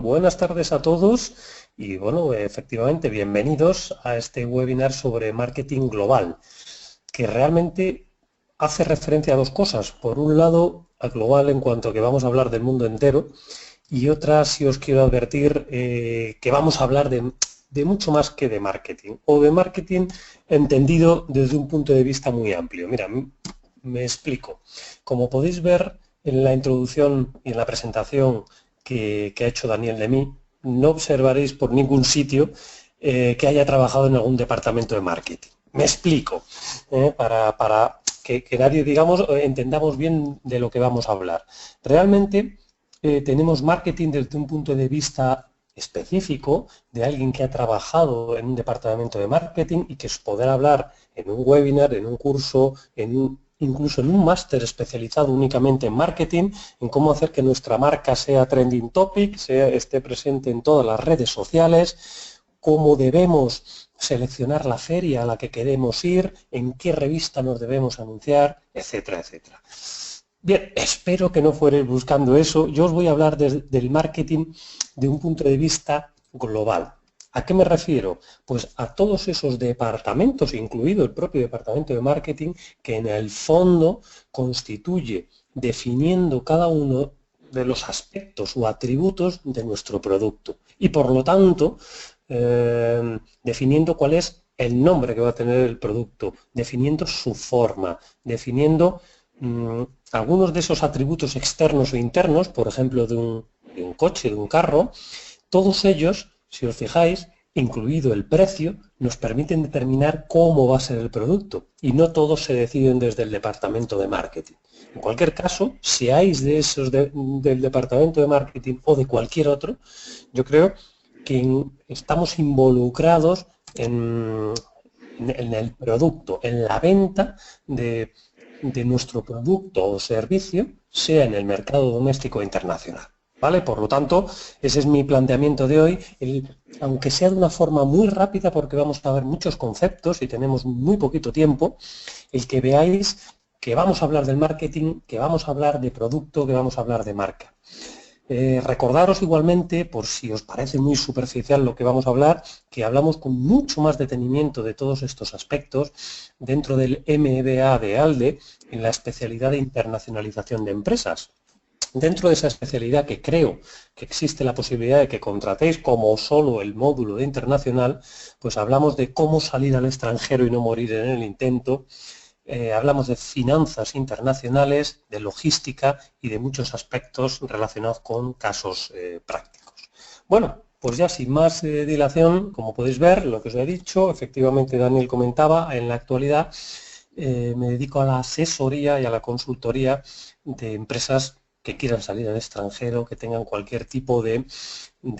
buenas tardes a todos y bueno, efectivamente, bienvenidos a este webinar sobre marketing global, que realmente hace referencia a dos cosas. Por un lado, a global en cuanto a que vamos a hablar del mundo entero y otra, si os quiero advertir, que vamos a hablar de mucho más que de marketing, o de marketing entendido desde un punto de vista muy amplio. Mira, me explico. Como podéis ver en la introducción y en la presentación que ha hecho Daniel de mí, no observaréis por ningún sitio que haya trabajado en algún departamento de marketing. Me explico, para que nadie, digamos, entendamos bien de lo que vamos a hablar. Realmente tenemos marketing desde un punto de vista específico de alguien que ha trabajado en un departamento de marketing y que os podrá hablar en un webinar, en un curso, incluso en un máster especializado únicamente en marketing, en cómo hacer que nuestra marca sea trending topic, esté presente en todas las redes sociales, cómo debemos seleccionar la feria a la que queremos ir, en qué revista nos debemos anunciar, etcétera, etcétera. Bien, espero que no fuerais buscando eso. Yo os voy a hablar del marketing de un punto de vista global. ¿A qué me refiero? Pues a todos esos departamentos, incluido el propio departamento de marketing, que en el fondo constituye definiendo cada uno de los aspectos o atributos de nuestro producto y por lo tanto definiendo cuál es el nombre que va a tener el producto, definiendo su forma, definiendo algunos de esos atributos externos o internos, por ejemplo de un coche, de un carro. Todos ellos, si os fijáis, incluido el precio, nos permiten determinar cómo va a ser el producto y no todos se deciden desde el departamento de marketing. En cualquier caso, seáis de esos del departamento de marketing o de cualquier otro, yo creo que estamos involucrados en el producto, en la venta de nuestro producto o servicio, sea en el mercado doméstico o internacional. ¿Vale? Por lo tanto, ese es mi planteamiento de hoy, aunque sea de una forma muy rápida porque vamos a ver muchos conceptos y tenemos muy poquito tiempo, el que veáis que vamos a hablar del marketing, que vamos a hablar de producto, que vamos a hablar de marca. Recordaros igualmente, por si os parece muy superficial lo que vamos a hablar, que hablamos con mucho más detenimiento de todos estos aspectos dentro del MBA de ALDE en la especialidad de internacionalización de empresas. Dentro de esa especialidad que creo que existe la posibilidad de que contratéis como solo el módulo de internacional, pues hablamos de cómo salir al extranjero y no morir en el intento. Hablamos de finanzas internacionales, de logística y de muchos aspectos relacionados con casos prácticos. Bueno, pues ya sin más dilación, como podéis ver, lo que os he dicho, efectivamente Daniel comentaba, en la actualidad me dedico a la asesoría y a la consultoría de empresas que quieran salir al extranjero, que tengan cualquier tipo de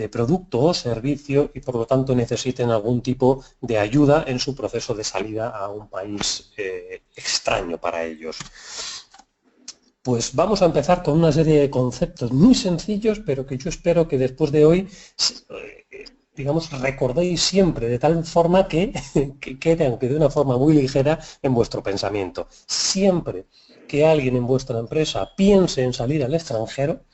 producto o servicio y por lo tanto necesiten algún tipo de ayuda en su proceso de salida a un país extraño para ellos. Pues vamos a empezar con una serie de conceptos muy sencillos, pero que yo espero que después de hoy, digamos, recordéis siempre de tal forma que quede, aunque de una forma muy ligera, en vuestro pensamiento. Siempre que alguien en vuestra empresa piense en salir al extranjero,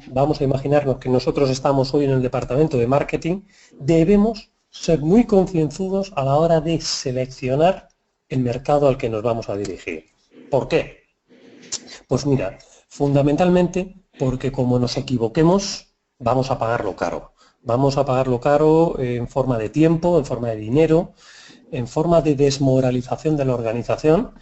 vamos a imaginarnos que nosotros estamos hoy en el departamento de marketing, debemos ser muy concienzudos a la hora de seleccionar el mercado al que nos vamos a dirigir. ¿Por qué? Pues mira, fundamentalmente porque como nos equivoquemos, vamos a pagarlo caro. Vamos a pagarlo caro en forma de tiempo, en forma de dinero, en forma de desmoralización de la organización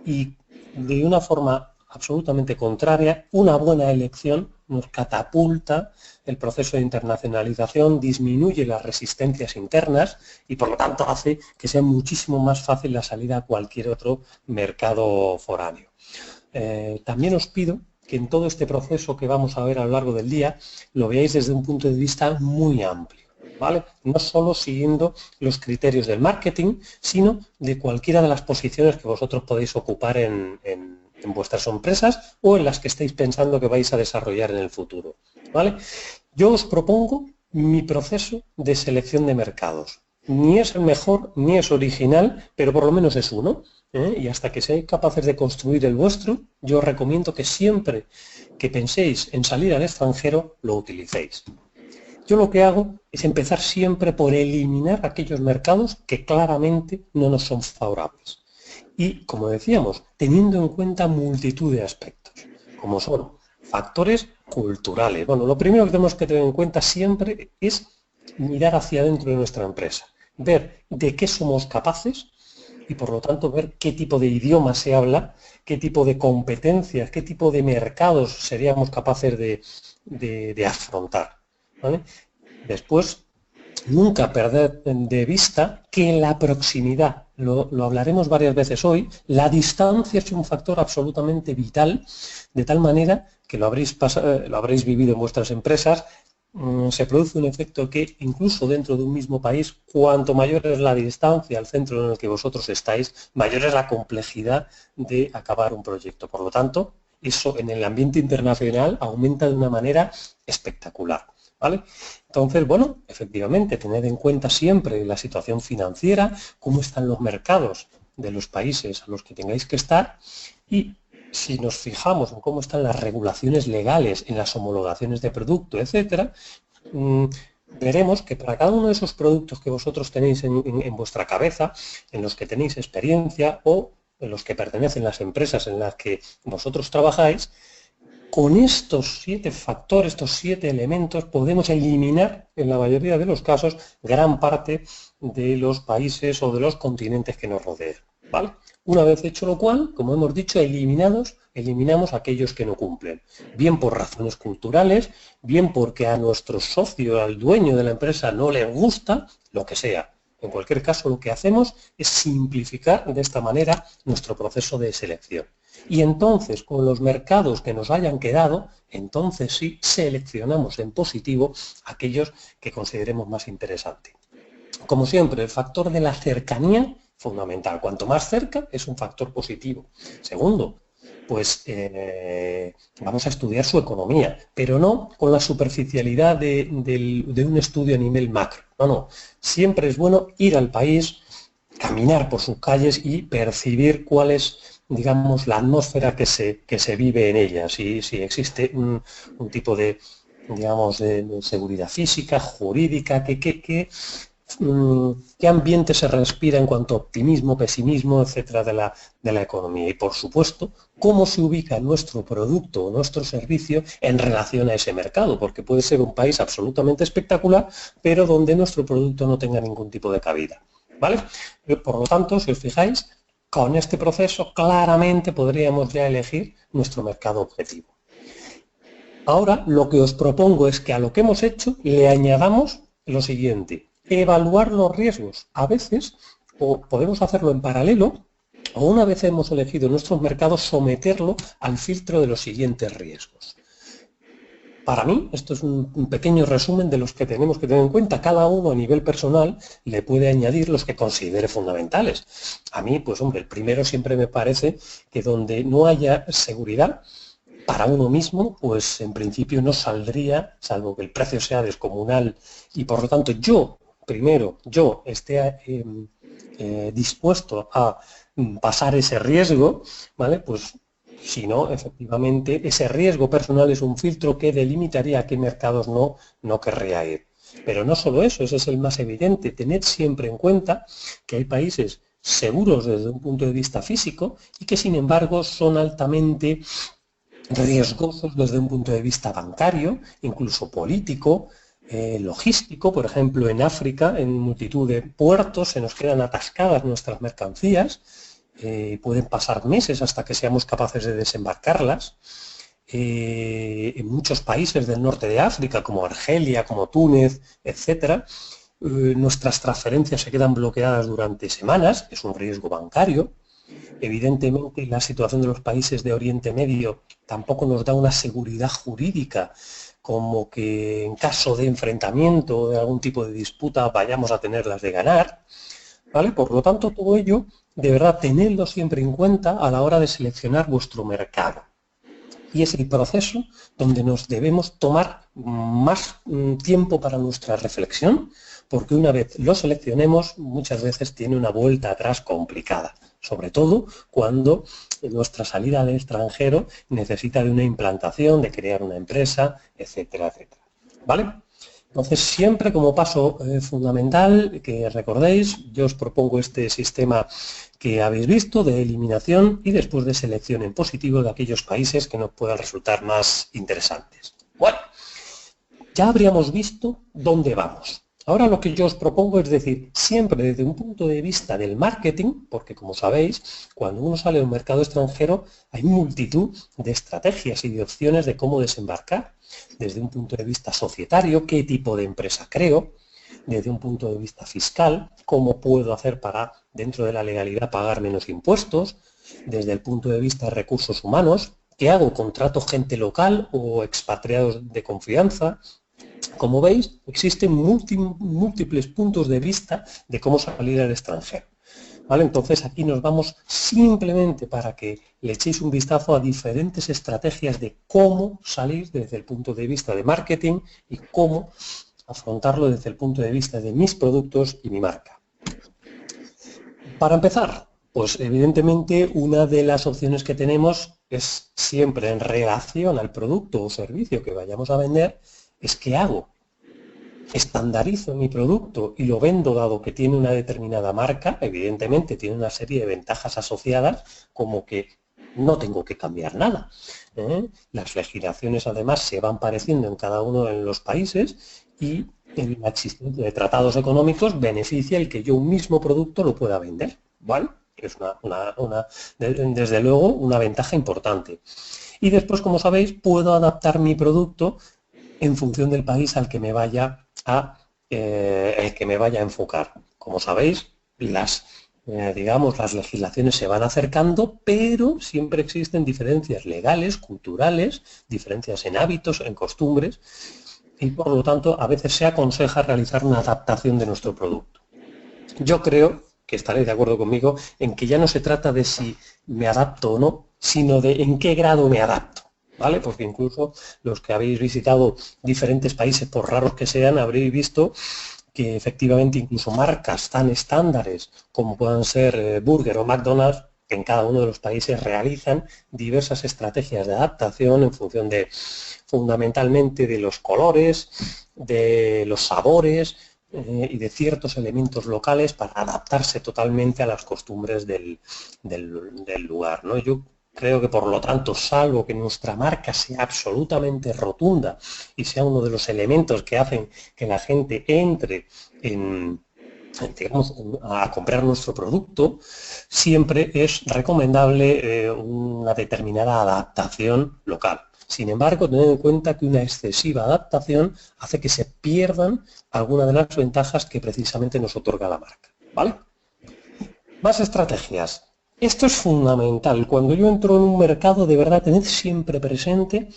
y de una forma absolutamente contraria, una buena elección nos catapulta el proceso de internacionalización, disminuye las resistencias internas y por lo tanto hace que sea muchísimo más fácil la salida a cualquier otro mercado foráneo. También os pido que en todo este proceso que vamos a ver a lo largo del día lo veáis desde un punto de vista muy amplio, ¿vale? No solo siguiendo los criterios del marketing, sino de cualquiera de las posiciones que vosotros podéis ocupar en vuestras empresas o en las que estéis pensando que vais a desarrollar en el futuro, ¿vale? Yo os propongo mi proceso de selección de mercados. Ni es el mejor, ni es original, pero por lo menos es uno. Y hasta que seáis capaces de construir el vuestro, yo os recomiendo que siempre que penséis en salir al extranjero, lo utilicéis. Yo lo que hago es empezar siempre por eliminar aquellos mercados que claramente no nos son favorables. Y, como decíamos, teniendo en cuenta multitud de aspectos, como son factores culturales. Bueno, lo primero que tenemos que tener en cuenta siempre es mirar hacia adentro de nuestra empresa, ver de qué somos capaces y, por lo tanto, ver qué tipo de idioma se habla, qué tipo de competencias, qué tipo de mercados seríamos capaces de afrontar, ¿vale? Después, nunca perder de vista que la proximidad, lo hablaremos varias veces hoy, la distancia es un factor absolutamente vital, de tal manera que lo habréis vivido en vuestras empresas. Se produce un efecto que incluso dentro de un mismo país, cuanto mayor es la distancia al centro en el que vosotros estáis, mayor es la complejidad de acabar un proyecto. Por lo tanto, eso en el ambiente internacional aumenta de una manera espectacular, ¿vale? Entonces, bueno, efectivamente, tened en cuenta siempre la situación financiera, cómo están los mercados de los países a los que tengáis que estar, y si nos fijamos en cómo están las regulaciones legales, en las homologaciones de producto, etcétera, veremos que para cada uno de esos productos que vosotros tenéis en vuestra cabeza, en los que tenéis experiencia o en los que pertenecen las empresas en las que vosotros trabajáis, con estos 7 factores, estos 7 elementos, podemos eliminar, en la mayoría de los casos, gran parte de los países o de los continentes que nos rodean, ¿vale? Una vez hecho lo cual, como hemos dicho, eliminamos aquellos que no cumplen, bien por razones culturales, bien porque a nuestro socio, al dueño de la empresa, no le gusta, lo que sea. En cualquier caso, lo que hacemos es simplificar de esta manera nuestro proceso de selección. Y entonces, con los mercados que nos hayan quedado, entonces sí seleccionamos en positivo aquellos que consideremos más interesantes. Como siempre, el factor de la cercanía, fundamental. Cuanto más cerca, es un factor positivo. Segundo, pues vamos a estudiar su economía, pero no con la superficialidad de un estudio a nivel macro. No. Siempre es bueno ir al país, caminar por sus calles y percibir cuál es, digamos, la atmósfera que se vive en ella, si existe un tipo de, digamos, de seguridad física, jurídica, qué ambiente se respira en cuanto a optimismo, pesimismo, etcétera, de la economía. Y, por supuesto, cómo se ubica nuestro producto o nuestro servicio en relación a ese mercado, porque puede ser un país absolutamente espectacular, pero donde nuestro producto no tenga ningún tipo de cabida, ¿vale? Por lo tanto, si os fijáis, con este proceso claramente podríamos ya elegir nuestro mercado objetivo. Ahora, lo que os propongo es que a lo que hemos hecho le añadamos lo siguiente: evaluar los riesgos. A veces, o podemos hacerlo en paralelo, o una vez hemos elegido nuestros mercados, someterlo al filtro de los siguientes riesgos. Para mí, esto es un pequeño resumen de los que tenemos que tener en cuenta. Cada uno a nivel personal le puede añadir los que considere fundamentales. A mí, pues hombre, el primero siempre me parece que donde no haya seguridad para uno mismo, pues en principio no saldría, salvo que el precio sea descomunal y por lo tanto yo esté dispuesto a pasar ese riesgo, ¿vale? Pues si no, efectivamente, ese riesgo personal es un filtro que delimitaría a qué mercados no querría ir. Pero no solo eso, ese es el más evidente. Tened siempre en cuenta que hay países seguros desde un punto de vista físico y que sin embargo son altamente riesgosos desde un punto de vista bancario, incluso político, logístico. Por ejemplo, en África, en multitud de puertos, se nos quedan atascadas nuestras mercancías, pueden pasar meses hasta que seamos capaces de desembarcarlas. En muchos países del norte de África, como Argelia, como Túnez, etcétera, nuestras transferencias se quedan bloqueadas durante semanas, es un riesgo bancario. Evidentemente, la situación de los países de Oriente Medio tampoco nos da una seguridad jurídica, como que en caso de enfrentamiento o de algún tipo de disputa vayamos a tenerlas de ganar, ¿vale? Por lo tanto, todo ello, de verdad, tenedlo siempre en cuenta a la hora de seleccionar vuestro mercado. Y es el proceso donde nos debemos tomar más tiempo para nuestra reflexión, porque una vez lo seleccionemos, muchas veces tiene una vuelta atrás complicada, sobre todo cuando nuestra salida al extranjero necesita de una implantación, de crear una empresa, etcétera, etcétera. ¿Vale? Entonces, siempre como paso fundamental, que recordéis, yo os propongo este sistema que habéis visto de eliminación y después de selección en positivo de aquellos países que nos puedan resultar más interesantes. Bueno, ya habríamos visto dónde vamos. Ahora lo que yo os propongo es decir, siempre desde un punto de vista del marketing, porque como sabéis, cuando uno sale a un mercado extranjero hay multitud de estrategias y de opciones de cómo desembarcar. Desde un punto de vista societario, qué tipo de empresa creo, desde un punto de vista fiscal, cómo puedo hacer para, dentro de la legalidad, pagar menos impuestos, desde el punto de vista de recursos humanos, qué hago, contrato gente local o expatriados de confianza. Como veis, existen múltiples puntos de vista de cómo salir al extranjero. ¿Vale? Entonces aquí nos vamos simplemente para que le echéis un vistazo a diferentes estrategias de cómo salir desde el punto de vista de marketing y cómo afrontarlo desde el punto de vista de mis productos y mi marca. Para empezar, pues evidentemente una de las opciones que tenemos es siempre en relación al producto o servicio que vayamos a vender, es qué hago. Estandarizo mi producto y lo vendo dado que tiene una determinada marca, evidentemente tiene una serie de ventajas asociadas como que no tengo que cambiar nada. Las legislaciones además se van pareciendo en cada uno de los países y la existencia de tratados económicos beneficia el que yo un mismo producto lo pueda vender. ¿Vale? Es desde luego una ventaja importante. Y después, como sabéis, puedo adaptar mi producto en función del país al que me vaya a enfocar. Como sabéis, las legislaciones se van acercando, pero siempre existen diferencias legales, culturales, diferencias en hábitos, en costumbres, y por lo tanto a veces se aconseja realizar una adaptación de nuestro producto. Yo creo que estaréis de acuerdo conmigo en que ya no se trata de si me adapto o no, sino de en qué grado me adapto. ¿Vale? Porque incluso los que habéis visitado diferentes países, por raros que sean, habréis visto que efectivamente incluso marcas tan estándares como puedan ser Burger o McDonald's, que en cada uno de los países realizan diversas estrategias de adaptación en función de, fundamentalmente, de los colores, de los sabores y de ciertos elementos locales para adaptarse totalmente a las costumbres del lugar, ¿no? Yo creo que, por lo tanto, salvo que nuestra marca sea absolutamente rotunda y sea uno de los elementos que hacen que la gente entre a comprar nuestro producto, siempre es recomendable una determinada adaptación local. Sin embargo, tened en cuenta que una excesiva adaptación hace que se pierdan algunas de las ventajas que precisamente nos otorga la marca. ¿Vale? Más estrategias. Esto es fundamental. Cuando yo entro en un mercado, de verdad, tened siempre presente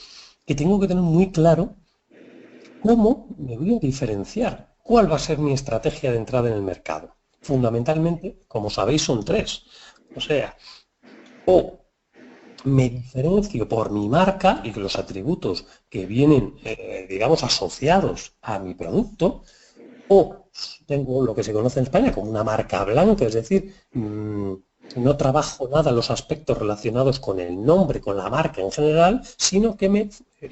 que tengo que tener muy claro cómo me voy a diferenciar, cuál va a ser mi estrategia de entrada en el mercado. Fundamentalmente, como sabéis, son tres. O sea, o me diferencio por mi marca y los atributos que vienen, asociados a mi producto, o tengo lo que se conoce en España como una marca blanca, es decir, no trabajo nada los aspectos relacionados con el nombre, con la marca en general, sino que me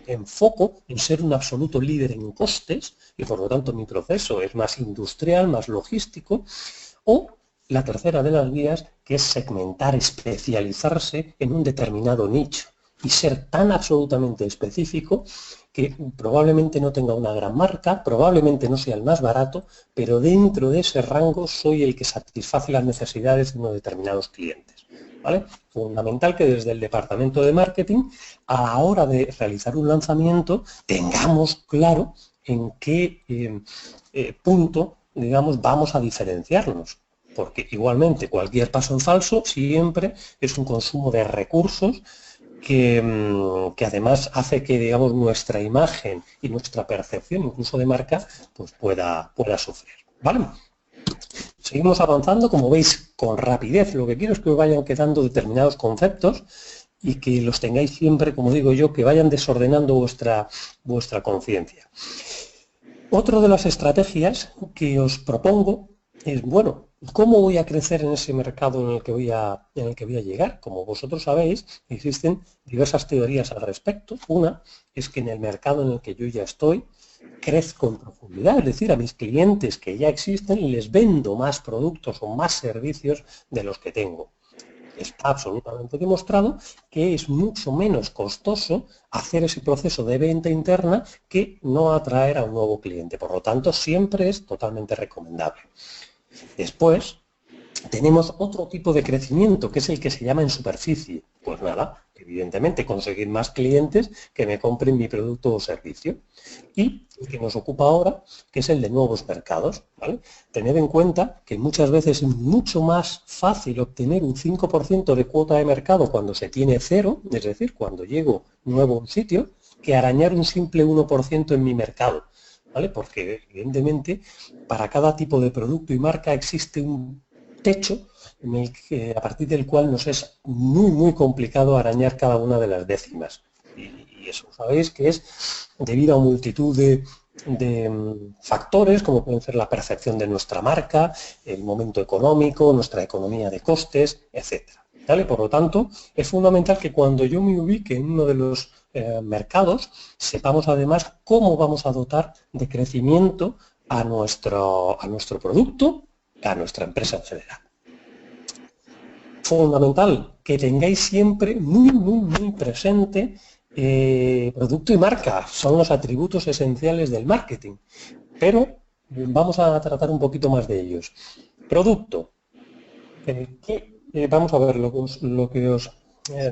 enfoco en ser un absoluto líder en costes y por lo tanto mi proceso es más industrial, más logístico, o la tercera de las vías, que es segmentar, especializarse en un determinado nicho y ser tan absolutamente específico que probablemente no tenga una gran marca, probablemente no sea el más barato, pero dentro de ese rango soy el que satisface las necesidades de unos determinados clientes. ¿Vale? Fundamental que desde el departamento de marketing, a la hora de realizar un lanzamiento, tengamos claro en qué punto, vamos a diferenciarnos. Porque igualmente cualquier paso en falso siempre es un consumo de recursos que además hace que, nuestra imagen y nuestra percepción, incluso de marca, pues pueda sufrir. ¿Vale? Seguimos avanzando, como veis, con rapidez. Lo que quiero es que os vayan quedando determinados conceptos y que los tengáis siempre, como digo yo, que vayan desordenando vuestra conciencia. Otra de las estrategias que os propongo es, bueno, ¿cómo voy a crecer en ese mercado en el que voy a llegar? Como vosotros sabéis, existen diversas teorías al respecto. Una es que en el mercado en el que yo ya estoy, crezco en profundidad, es decir, a mis clientes que ya existen les vendo más productos o más servicios de los que tengo. Está absolutamente demostrado que es mucho menos costoso hacer ese proceso de venta interna que no atraer a un nuevo cliente. Por lo tanto, siempre es totalmente recomendable. Después, tenemos otro tipo de crecimiento, que es el que se llama en superficie. Pues nada, evidentemente conseguir más clientes que me compren mi producto o servicio. Y el que nos ocupa ahora, que es el de nuevos mercados, ¿vale? Tened en cuenta que muchas veces es mucho más fácil obtener un 5% de cuota de mercado cuando se tiene cero, es decir, cuando llego nuevo a un sitio, que arañar un simple 1% en mi mercado, ¿vale? Porque evidentemente para cada tipo de producto y marca existe un techo a partir del cual nos es muy complicado arañar cada una de las décimas. Y eso sabéis que es debido a multitud de factores, como pueden ser la percepción de nuestra marca, el momento económico, nuestra economía de costes, etcétera. ¿Vale? Por lo tanto, es fundamental que cuando yo me ubique en uno de los mercados, sepamos además cómo vamos a dotar de crecimiento a nuestro producto, a nuestra empresa en general. Fundamental que tengáis siempre muy presente producto y marca. Son los atributos esenciales del marketing. Pero vamos a tratar un poquito más de ellos. Producto. Vamos a ver,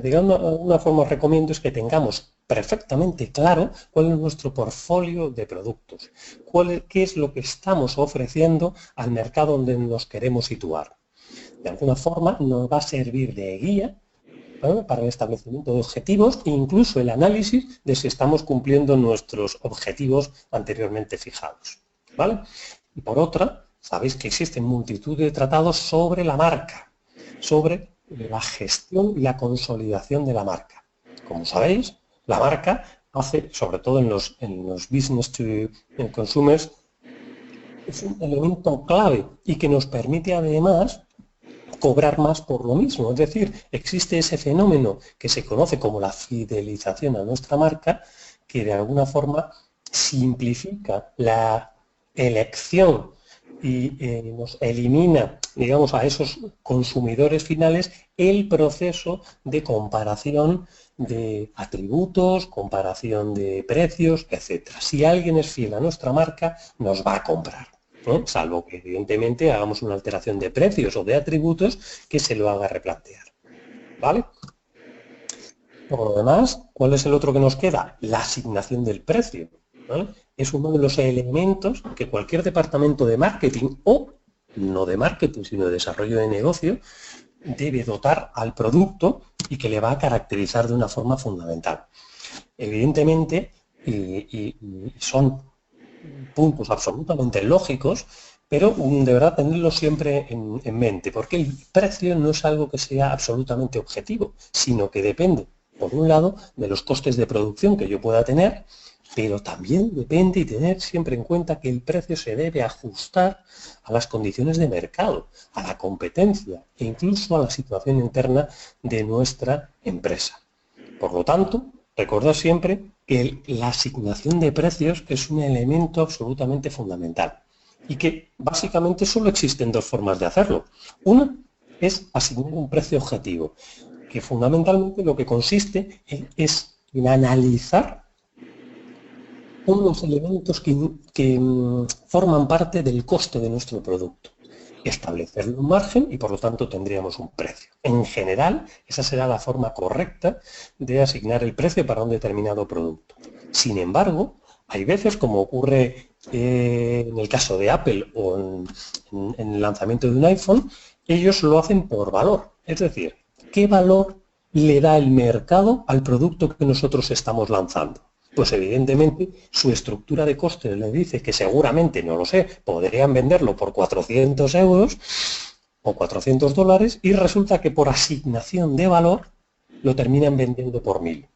digamos, una forma os recomiendo es que tengamos perfectamente claro cuál es nuestro portfolio de productos, qué es lo que estamos ofreciendo al mercado donde nos queremos situar. De alguna forma nos va a servir de guía, ¿vale?, para el establecimiento de objetivos e incluso el análisis de si estamos cumpliendo nuestros objetivos anteriormente fijados, ¿vale? Y por otra, sabéis que existen multitud de tratados sobre la marca, sobre la gestión y la consolidación de la marca. Como sabéis, la marca hace, sobre todo en los business to consumers, es un elemento clave y que nos permite además cobrar más por lo mismo. Es decir, existe ese fenómeno que se conoce como la fidelización a nuestra marca, que de alguna forma simplifica la elección y nos elimina, digamos, a esos consumidores finales el proceso de comparación de atributos, comparación de precios, etc. Si alguien es fiel a nuestra marca, nos va a comprar, ¿no? Salvo que evidentemente hagamos una alteración de precios o de atributos que se lo haga replantear, ¿vale? Por lo demás, ¿cuál es el otro que nos queda? La asignación del precio, ¿vale? Es uno de los elementos que cualquier departamento de marketing o no de marketing, sino de desarrollo de negocio debe dotar al producto y que le va a caracterizar de una forma fundamental. Evidentemente, y son puntos absolutamente lógicos, pero deberá tenerlo siempre en mente, porque el precio no es algo que sea absolutamente objetivo, sino que depende, por un lado, de los costes de producción que yo pueda tener, pero también depende y tener siempre en cuenta que el precio se debe ajustar a las condiciones de mercado, a la competencia e incluso a la situación interna de nuestra empresa. Por lo tanto, recordad siempre que la asignación de precios es un elemento absolutamente fundamental y que básicamente solo existen dos formas de hacerlo. Una es asignar un precio objetivo, que fundamentalmente lo que consiste es en analizar unos elementos que forman parte del coste de nuestro producto, establecerle un margen y por lo tanto tendríamos un precio. En general, esa será la forma correcta de asignar el precio para un determinado producto. Sin embargo, hay veces, como ocurre en el caso de Apple o en el lanzamiento de un iPhone, ellos lo hacen por valor. Es decir, ¿qué valor le da el mercado al producto que nosotros estamos lanzando? Pues evidentemente su estructura de costes le dice que seguramente, no lo sé, podrían venderlo por 400 euros o 400 dólares y resulta que por asignación de valor lo terminan vendiendo por 1000.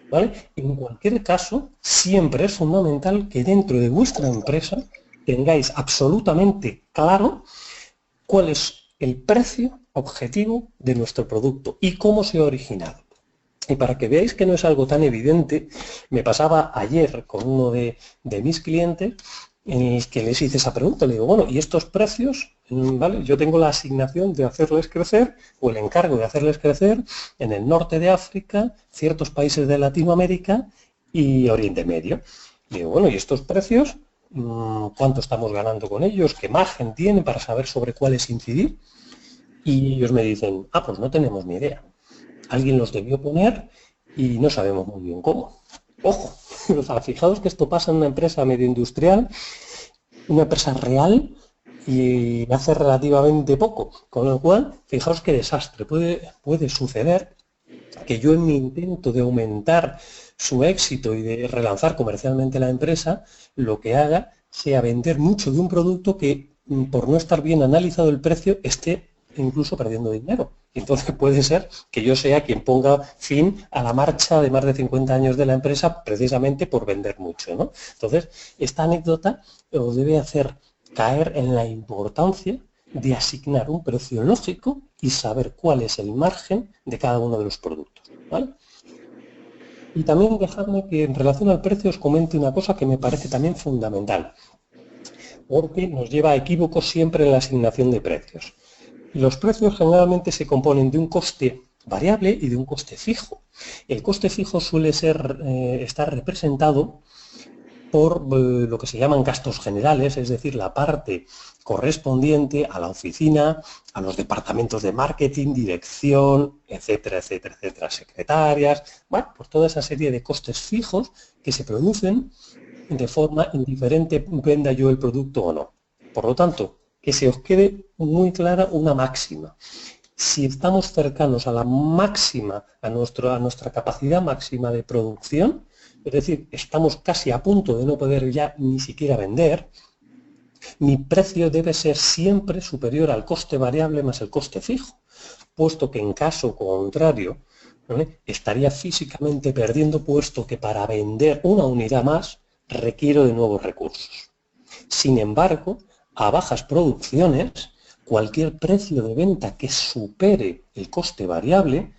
¿Vale? En cualquier caso, siempre es fundamental que dentro de vuestra empresa tengáis absolutamente claro cuál es el precio objetivo de nuestro producto y cómo se ha originado. Y para que veáis que no es algo tan evidente, me pasaba ayer con uno de mis clientes en el que les hice esa pregunta. Le digo, bueno, ¿y estos precios? ¿Vale? Yo tengo la asignación de hacerles crecer, o el encargo de hacerles crecer en el norte de África, ciertos países de Latinoamérica y Oriente Medio. Y digo, bueno, ¿y estos precios? ¿Cuánto estamos ganando con ellos? ¿Qué margen tienen para saber sobre cuáles incidir? Y ellos me dicen, pues no tenemos ni idea. Alguien los debió poner y no sabemos muy bien cómo. Ojo, o sea, fijaos que esto pasa en una empresa medio industrial, una empresa real y hace relativamente poco. Con lo cual, fijaos qué desastre. Puede suceder que yo en mi intento de aumentar su éxito y de relanzar comercialmente la empresa, lo que haga sea vender mucho de un producto que, por no estar bien analizado el precio, esté incluso perdiendo dinero. Entonces puede ser que yo sea quien ponga fin a la marcha de más de 50 años de la empresa precisamente por vender mucho, ¿no? Entonces, esta anécdota os debe hacer caer en la importancia de asignar un precio lógico y saber cuál es el margen de cada uno de los productos, ¿vale? Y también dejadme que en relación al precio os comente una cosa que me parece también fundamental, porque nos lleva a equívocos siempre en la asignación de precios. Los precios generalmente se componen de un coste variable y de un coste fijo. El coste fijo suele estar representado por lo que se llaman gastos generales, es decir, la parte correspondiente a la oficina, a los departamentos de marketing, dirección, etcétera, etcétera, etcétera, secretarias, bueno, pues toda esa serie de costes fijos que se producen de forma indiferente, venda yo el producto o no. Por lo tanto, que se os quede muy clara una máxima. Si estamos cercanos a la máxima, a nuestra capacidad máxima de producción, es decir, estamos casi a punto de no poder ya ni siquiera vender, mi precio debe ser siempre superior al coste variable más el coste fijo, puesto que en caso contrario, ¿vale?, estaría físicamente perdiendo, puesto que para vender una unidad más requiero de nuevos recursos. Sin embargo, a bajas producciones, cualquier precio de venta que supere el coste variable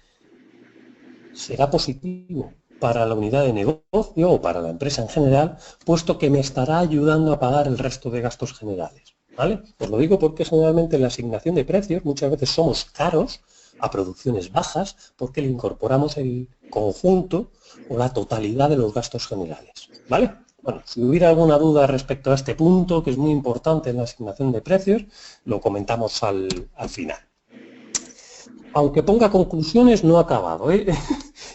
será positivo para la unidad de negocio o para la empresa en general, puesto que me estará ayudando a pagar el resto de gastos generales, ¿vale? Os lo digo porque generalmente en la asignación de precios muchas veces somos caros a producciones bajas porque le incorporamos el conjunto o la totalidad de los gastos generales, ¿vale? Bueno, si hubiera alguna duda respecto a este punto, que es muy importante en la asignación de precios, lo comentamos al final. Aunque ponga conclusiones, no ha acabado, ¿eh?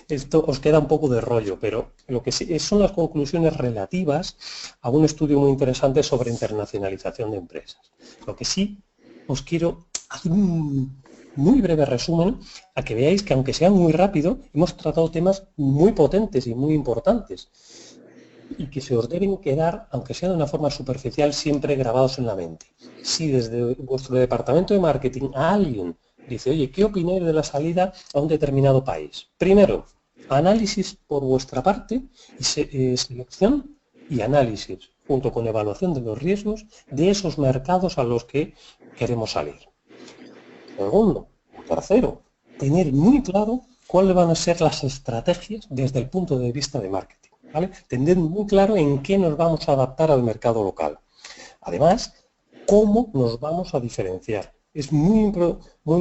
Esto os queda un poco de rollo, pero lo que sí son las conclusiones relativas a un estudio muy interesante sobre internacionalización de empresas. Lo que sí os quiero hacer un muy breve resumen a que veáis que, aunque sea muy rápido, hemos tratado temas muy potentes y muy importantes y que se os deben quedar, aunque sea de una forma superficial, siempre grabados en la mente. Si desde vuestro departamento de marketing a alguien dice, oye, ¿qué opináis de la salida a un determinado país? Primero, análisis por vuestra parte, y selección y análisis, junto con evaluación de los riesgos de esos mercados a los que queremos salir. Segundo, tercero, tener muy claro cuáles van a ser las estrategias desde el punto de vista de marketing, ¿vale? Tener muy claro en qué nos vamos a adaptar al mercado local. Además, cómo nos vamos a diferenciar. Es muy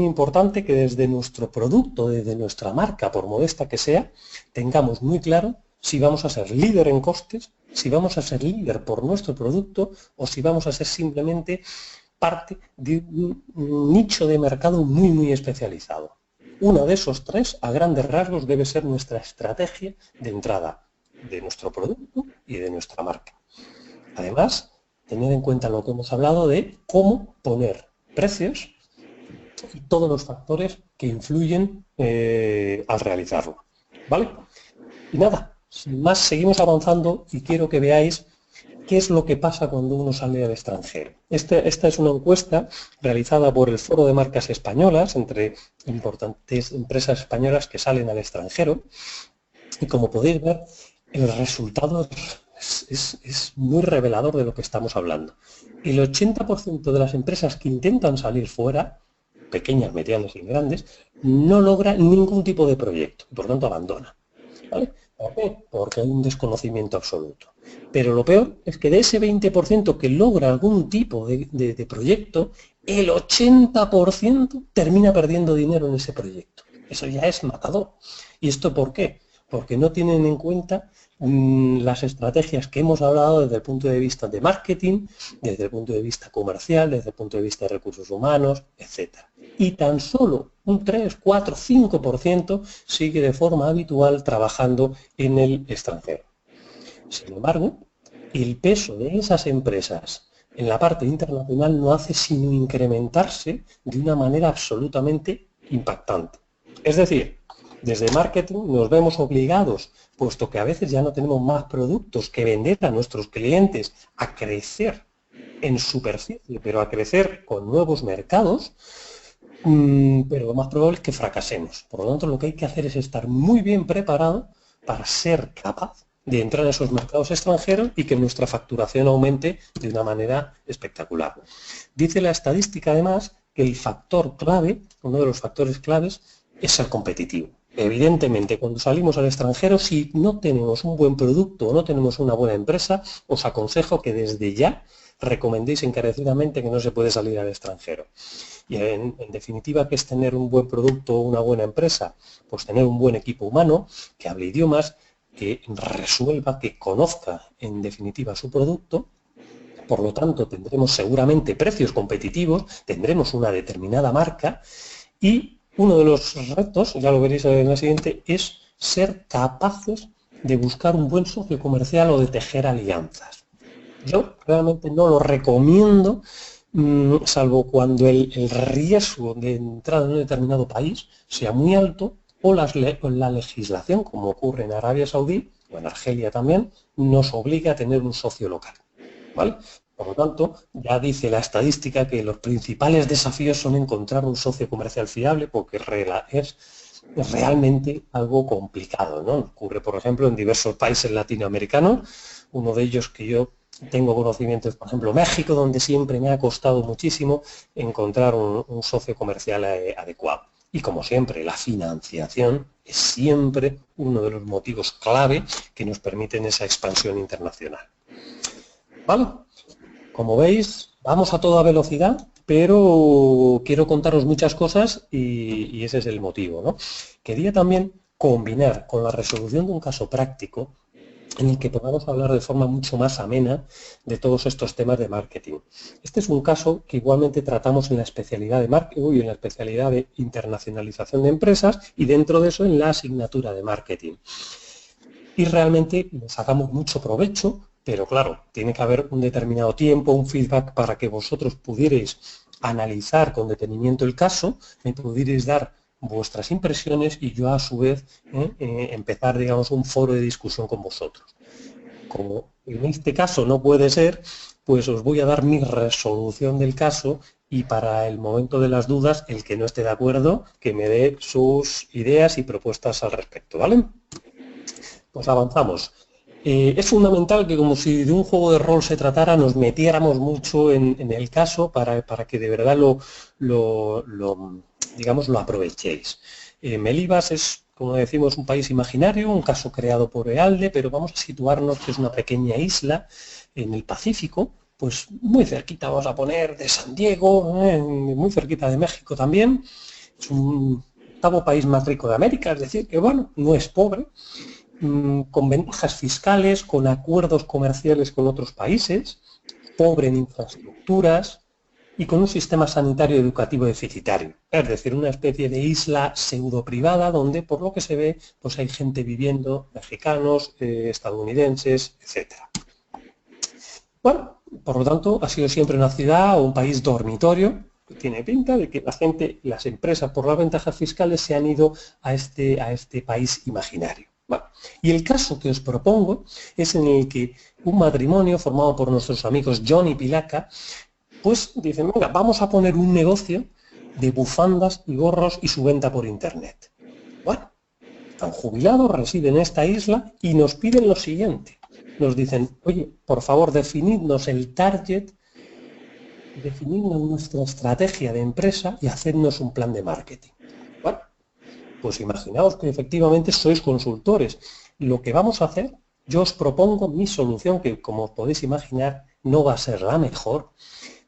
importante que desde nuestro producto, desde nuestra marca, por modesta que sea, tengamos muy claro si vamos a ser líder en costes, si vamos a ser líder por nuestro producto o si vamos a ser simplemente parte de un nicho de mercado muy, muy especializado. Uno de esos tres, a grandes rasgos, debe ser nuestra estrategia de entrada de nuestro producto y de nuestra marca. Además, tener en cuenta lo que hemos hablado de cómo poner precios y todos los factores que influyen al realizarlo, ¿vale? Y nada, sin más, seguimos avanzando y quiero que veáis qué es lo que pasa cuando uno sale al extranjero. Esta es una encuesta realizada por el Foro de Marcas Españolas entre importantes empresas españolas que salen al extranjero y, como podéis ver, el resultado Es muy revelador de lo que estamos hablando. El 80% de las empresas que intentan salir fuera, pequeñas, medianas y grandes, no logra ningún tipo de proyecto y por tanto abandona. ¿Vale? ¿Por qué? Porque hay un desconocimiento absoluto. Pero lo peor es que de ese 20% que logra algún tipo de proyecto, el 80% termina perdiendo dinero en ese proyecto. Eso ya es matador. ¿Y esto por qué? Porque no tienen en cuenta las estrategias que hemos hablado desde el punto de vista de marketing, desde el punto de vista comercial, desde el punto de vista de recursos humanos, etc. Y tan solo un 3, 4, 5% sigue de forma habitual trabajando en el extranjero. Sin embargo, el peso de esas empresas en la parte internacional no hace sino incrementarse de una manera absolutamente impactante. Es decir, desde marketing nos vemos obligados, puesto que a veces ya no tenemos más productos que vender a nuestros clientes, a crecer en superficie, pero a crecer con nuevos mercados, pero lo más probable es que fracasemos. Por lo tanto, lo que hay que hacer es estar muy bien preparado para ser capaz de entrar a esos mercados extranjeros y que nuestra facturación aumente de una manera espectacular. Dice la estadística, además, que el factor clave, uno de los factores claves, es ser competitivo. Evidentemente, cuando salimos al extranjero, si no tenemos un buen producto o no tenemos una buena empresa, os aconsejo que desde ya recomendéis encarecidamente que no se puede salir al extranjero. Y en definitiva, ¿qué es tener un buen producto o una buena empresa? Pues tener un buen equipo humano que hable idiomas, que resuelva, que conozca en definitiva su producto. Por lo tanto, tendremos seguramente precios competitivos, tendremos una determinada marca y uno de los retos, ya lo veréis en la siguiente, es ser capaces de buscar un buen socio comercial o de tejer alianzas. Yo realmente no lo recomiendo, salvo cuando el riesgo de entrada en un determinado país sea muy alto o la legislación, como ocurre en Arabia Saudí o en Argelia también, nos obliga a tener un socio local. ¿Vale? Por lo tanto, ya dice la estadística que los principales desafíos son encontrar un socio comercial fiable, porque es realmente algo complicado, ¿no? Ocurre, por ejemplo, en diversos países latinoamericanos, uno de ellos que yo tengo conocimientos, por ejemplo, México, donde siempre me ha costado muchísimo encontrar un socio comercial adecuado. Y como siempre, la financiación es siempre uno de los motivos clave que nos permiten esa expansión internacional. ¿Vale? Como veis, vamos a toda velocidad, pero quiero contaros muchas cosas y ese es el motivo, ¿no? Quería también combinar con la resolución de un caso práctico en el que podamos hablar de forma mucho más amena de todos estos temas de marketing. Este es un caso que igualmente tratamos en la especialidad de marketing y en la especialidad de internacionalización de empresas y dentro de eso en la asignatura de marketing. Y realmente le sacamos mucho provecho, pero claro, tiene que haber un determinado tiempo, un feedback para que vosotros pudierais analizar con detenimiento el caso, me pudierais dar vuestras impresiones y yo a su vez empezar, digamos, un foro de discusión con vosotros. Como en este caso no puede ser, pues os voy a dar mi resolución del caso y para el momento de las dudas, el que no esté de acuerdo, que me dé sus ideas y propuestas al respecto, ¿vale? Pues avanzamos. Es fundamental que, como si de un juego de rol se tratara, nos metiéramos mucho en el caso para que de verdad digamos, lo aprovechéis. Melivas es, como decimos, un país imaginario, un caso creado por EALDE, pero vamos a situarnos que es una pequeña isla en el Pacífico, pues muy cerquita, vamos a poner, de San Diego, muy cerquita de México también. Es un octavo país más rico de América, es decir, que bueno, no es pobre, con ventajas fiscales, con acuerdos comerciales con otros países, pobre en infraestructuras y con un sistema sanitario y educativo deficitario. Es decir, una especie de isla pseudo privada donde, por lo que se ve, pues hay gente viviendo, mexicanos, estadounidenses, etc. Bueno, por lo tanto, ha sido siempre una ciudad o un país dormitorio. Tiene pinta de que la gente, las empresas, por las ventajas fiscales, se han ido a este país imaginario. Bueno, y el caso que os propongo es en el que un matrimonio formado por nuestros amigos John y Pilaca, pues dicen, venga, vamos a poner un negocio de bufandas y gorros y su venta por internet. Bueno, están jubilados, residen en esta isla y nos piden lo siguiente. nos dicen, oye, por favor, definidnos el target, definidnos nuestra estrategia de empresa y hacednos un plan de marketing. Bueno, pues imaginaos que efectivamente sois consultores. Lo que vamos a hacer, yo os propongo mi solución, que como os podéis imaginar no va a ser la mejor,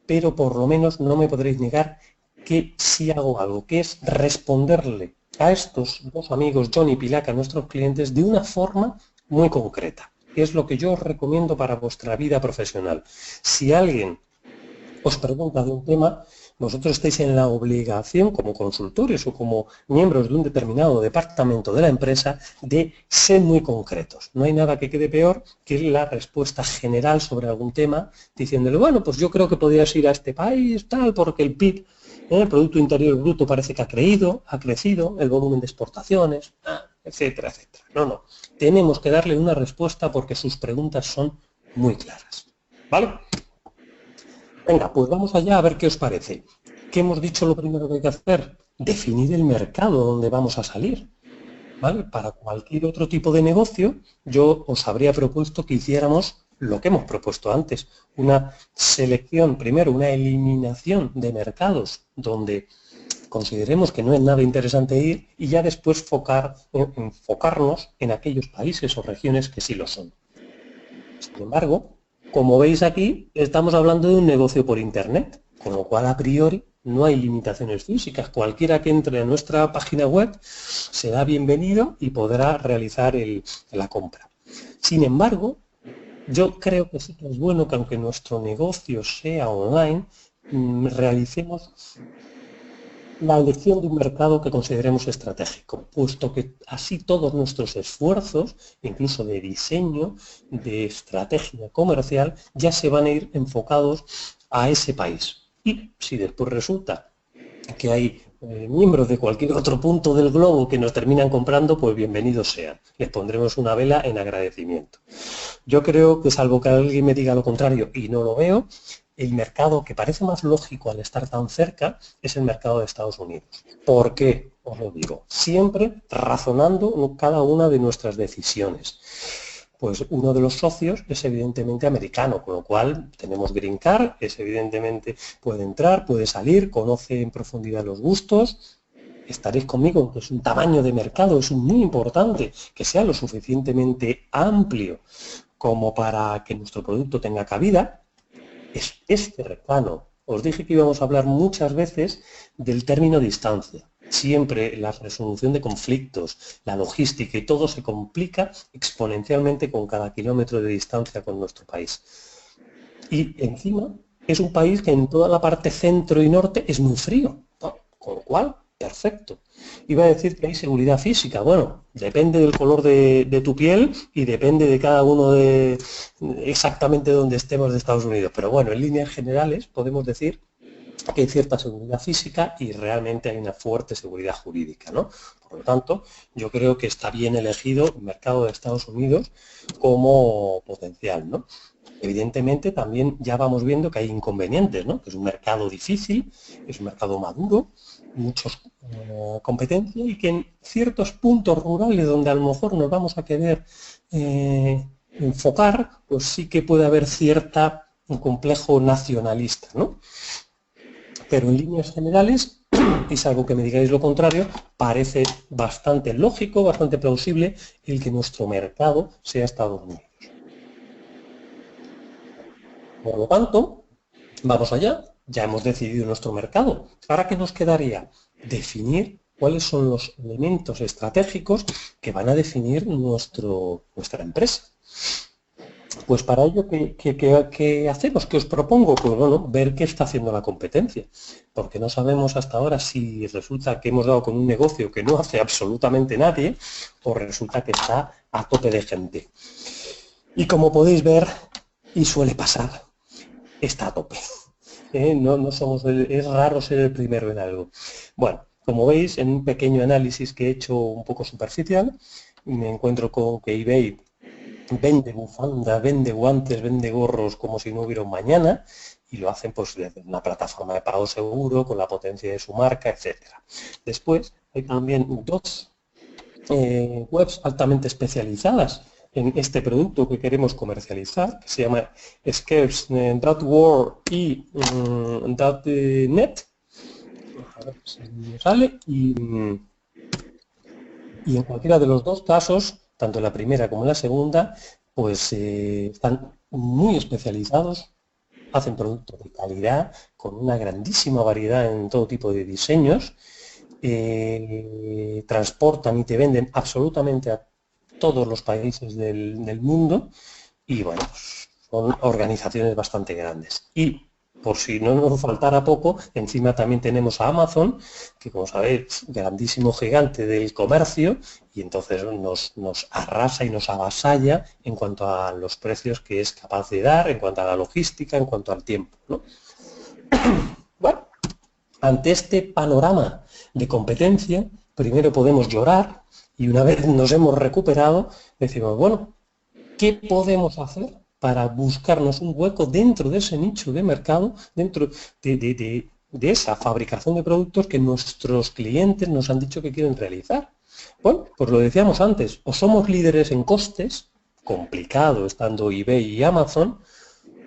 pero por lo menos no me podréis negar que si hago algo, que es responderle a estos dos amigos, John y Pilac, a nuestros clientes, de una forma muy concreta, que es lo que yo os recomiendo para vuestra vida profesional. Si alguien os pregunta de un tema, vosotros estáis en la obligación, como consultores o como miembros de un determinado departamento de la empresa, de ser muy concretos. No hay nada que quede peor que la respuesta general sobre algún tema, diciéndole, bueno, pues yo creo que podrías ir a este país, tal, porque el PIB, el Producto Interior Bruto, parece que ha crecido, el volumen de exportaciones, etcétera, etcétera. No. Tenemos que darle una respuesta porque sus preguntas son muy claras. ¿Vale? Venga, pues vamos allá a ver qué os parece. ¿Qué hemos dicho lo primero que hay que hacer? Definir el mercado donde vamos a salir. ¿Vale? Para cualquier otro tipo de negocio, yo os habría propuesto que hiciéramos lo que hemos propuesto antes. Una selección, primero una eliminación de mercados donde consideremos que no es nada interesante ir y ya después enfocarnos en aquellos países o regiones que sí lo son. Sin embargo, como veis aquí, estamos hablando de un negocio por Internet, con lo cual a priori no hay limitaciones físicas. Cualquiera que entre a nuestra página web será bienvenido y podrá realizar la compra. Sin embargo, yo creo que sí que es bueno que aunque nuestro negocio sea online, realicemos la elección de un mercado que consideremos estratégico, puesto que así todos nuestros esfuerzos, incluso de diseño, de estrategia comercial, ya se van a ir enfocados a ese país. Y si después resulta que hay miembros de cualquier otro punto del globo que nos terminan comprando, pues bienvenidos sean. Les pondremos una vela en agradecimiento. Yo creo que, salvo que alguien me diga lo contrario y no lo veo, el mercado que parece más lógico al estar tan cerca es el mercado de Estados Unidos. ¿Por qué? Os lo digo. Siempre razonando cada una de nuestras decisiones. Pues uno de los socios es evidentemente americano, con lo cual tenemos Green Card, es evidentemente puede entrar, puede salir, conoce en profundidad los gustos. Estaréis conmigo, que es un tamaño de mercado, es muy importante que sea lo suficientemente amplio como para que nuestro producto tenga cabida. Es cercano. Os dije que íbamos a hablar muchas veces del término distancia. Siempre la resolución de conflictos, la logística y todo se complica exponencialmente con cada kilómetro de distancia con nuestro país. Y encima es un país que en toda la parte centro y norte es muy frío, ¿no? Con lo cual, perfecto. Iba a decir que hay seguridad física. Bueno, depende del color de tu piel y depende de cada uno de exactamente donde estemos de Estados Unidos. Pero bueno, en líneas generales podemos decir que hay cierta seguridad física y realmente hay una fuerte seguridad jurídica, ¿no? Por lo tanto, yo creo que está bien elegido el mercado de Estados Unidos como potencial, ¿no? Evidentemente también ya vamos viendo que hay inconvenientes, ¿no? Que es un mercado difícil, es un mercado maduro, muchos competencia y que en ciertos puntos rurales donde a lo mejor nos vamos a querer enfocar, pues sí que puede haber un complejo nacionalista, ¿no? Pero en líneas generales, y salvo que me digáis lo contrario, parece bastante lógico, bastante plausible el que nuestro mercado sea Estados Unidos. Por lo tanto, vamos allá, ya hemos decidido nuestro mercado. ¿Ahora qué nos quedaría? Definir cuáles son los elementos estratégicos que van a definir nuestra empresa. Pues para ello, ¿qué hacemos? ¿Qué os propongo? Pues bueno, ver qué está haciendo la competencia, porque no sabemos hasta ahora si resulta que hemos dado con un negocio que no hace absolutamente nadie o resulta que está a tope de gente. Y como podéis ver, y suele pasar, está a tope. Es raro ser el primero en algo. Bueno, como veis, en un pequeño análisis que he hecho un poco superficial, me encuentro con que eBay vende bufandas, vende guantes, vende gorros como si no hubiera un mañana y lo hacen pues desde una plataforma de pago seguro, con la potencia de su marca, etcétera. Después hay también dos webs altamente especializadas en este producto que queremos comercializar, que se llama Scarce.war y .net. A ver si me sale. Y en cualquiera de los dos casos, tanto en la primera como en la segunda, pues están muy especializados, hacen productos de calidad, con una grandísima variedad en todo tipo de diseños, transportan y te venden absolutamente a todos los países del mundo y bueno, pues, son organizaciones bastante grandes. Y por si no nos faltara poco, encima también tenemos a Amazon, que como sabéis, grandísimo gigante del comercio, y entonces nos arrasa y nos avasalla en cuanto a los precios que es capaz de dar, en cuanto a la logística, en cuanto al tiempo, ¿no? Bueno, ante este panorama de competencia, primero podemos llorar y una vez nos hemos recuperado, decimos, bueno, ¿qué podemos hacer para buscarnos un hueco dentro de ese nicho de mercado, dentro de esa fabricación de productos que nuestros clientes nos han dicho que quieren realizar? Bueno, pues lo decíamos antes, o somos líderes en costes, complicado estando eBay y Amazon,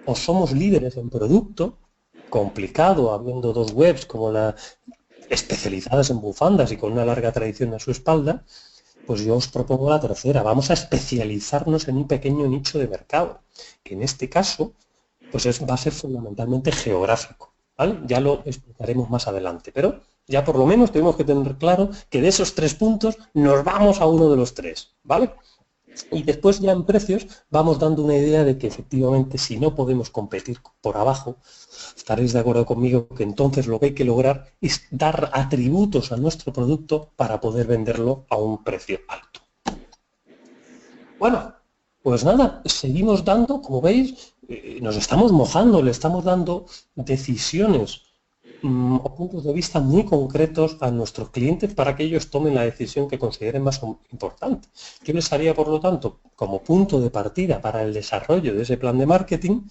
o somos líderes en producto, complicado habiendo dos webs como la especializadas en bufandas y con una larga tradición a su espalda, pues yo os propongo la tercera, vamos a especializarnos en un pequeño nicho de mercado, que en este caso pues va a ser fundamentalmente geográfico, ¿vale? Ya lo explicaremos más adelante, pero ya por lo menos tenemos que tener claro que de esos 3 puntos nos vamos a uno de los 3, ¿vale? Y después ya en precios vamos dando una idea de que efectivamente si no podemos competir por abajo, estaréis de acuerdo conmigo que entonces lo que hay que lograr es dar atributos a nuestro producto para poder venderlo a un precio alto. Bueno, pues nada, seguimos dando, como veis, nos estamos mojando, le estamos dando decisiones o puntos de vista muy concretos a nuestros clientes para que ellos tomen la decisión que consideren más importante. Yo les haría, por lo tanto, como punto de partida para el desarrollo de ese plan de marketing,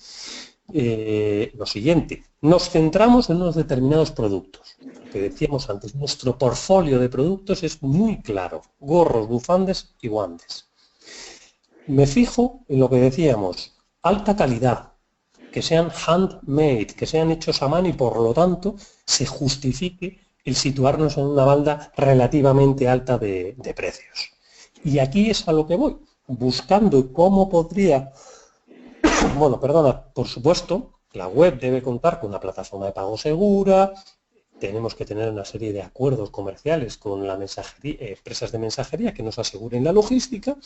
lo siguiente. Nos centramos en unos determinados productos. Lo que decíamos antes, nuestro portfolio de productos es muy claro. Gorros, bufandes y guantes. Me fijo en lo que decíamos, alta calidad, que sean handmade, que sean hechos a mano y por lo tanto se justifique el situarnos en una banda relativamente alta de precios. Y aquí es a lo que voy, buscando cómo podría, bueno, perdona, por supuesto, la web debe contar con una plataforma de pago segura, tenemos que tener una serie de acuerdos comerciales con la mensajería, empresas de mensajería que nos aseguren la logística,